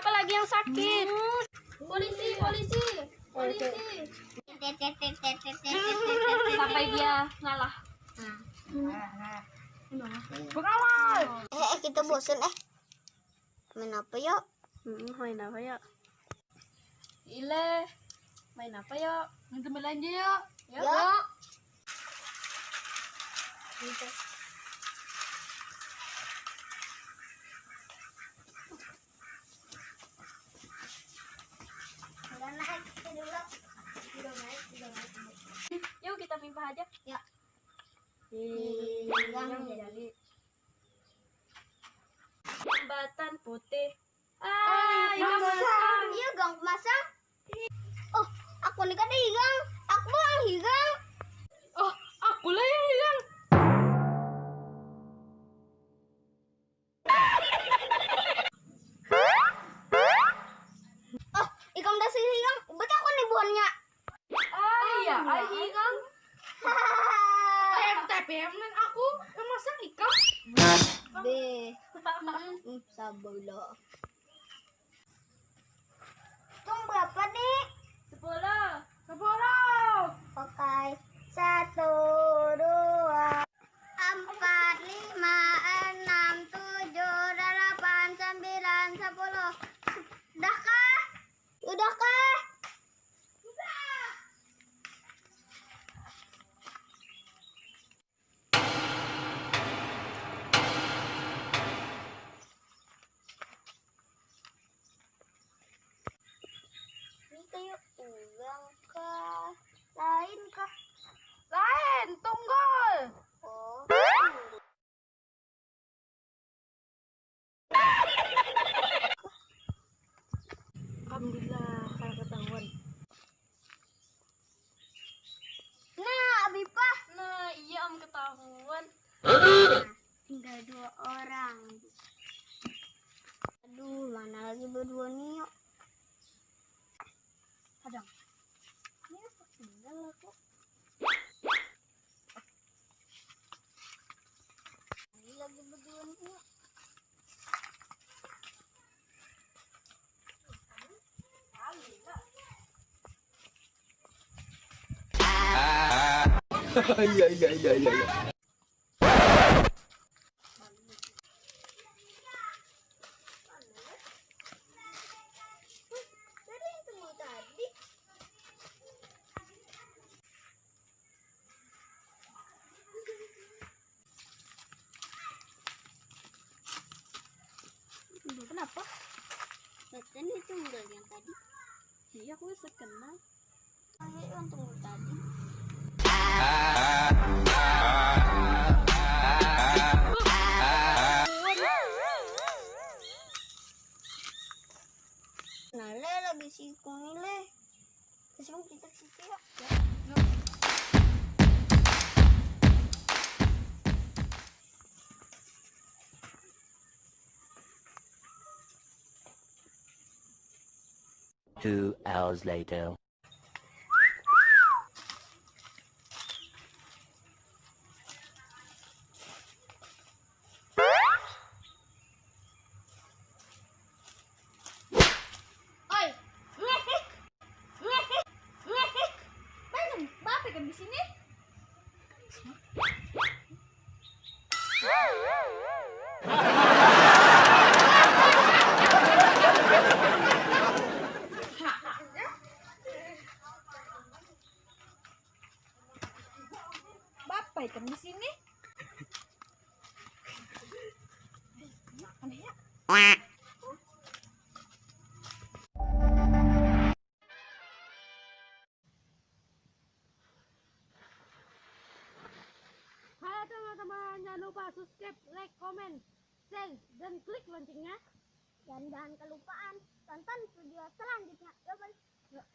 siapa lagi yang sakit? Polisi. Sampai dia ngalah. Pengawal. Kita bosen main apa yuk? Main apa yuk? Ile, main apa yuk? Main tempat aja yuk. Yuk. Udah naik dulu. Udah naik. Yuk kita pimpah aja. Ya. Yang jadi jembatan putih. Masang. Iya gang masang. Oh, aku nih kan hilang. Aku yang hilang. Oh, aku lah yang hilang. Oh, ikam dah sih hilang. Betul aku nih buahnya. Iya, ai hilang. TPM aku yang masang ikan. Sabar. Tung berapa nih? 10. Oke. 1, 2, 4, 5, 6, 7, 8, 9, 10. Udahkah? Udahkah? Ini kayak ulang kah? Lain kah? Lain, tunggul. Oh. Alhamdulillah kalau ketahuan. Nah, Abipah. Nah, iya Om ketahuan. Tinggal 2 orang. Aduh, mana lagi berdua nih yuk? Kadang. Ini tinggal aku. Ini lagi berdua nih yuk. Iya. Tadi yang temu tadi. Kenapa? Betul itu tunggal yang tadi. Iya, aku bisa kenal. Ayo yang tunggu tadi. Nah, lagi si Kungile. Terus kita situ ya. Two hours later. Oi. Bapak kan di sini. Bapak ikan di sini. Aneh ya. Hai teman-teman, jangan lupa subscribe, like, comment, share, dan klik loncengnya. Dan jangan kelupaan tonton video selanjutnya. Yuk,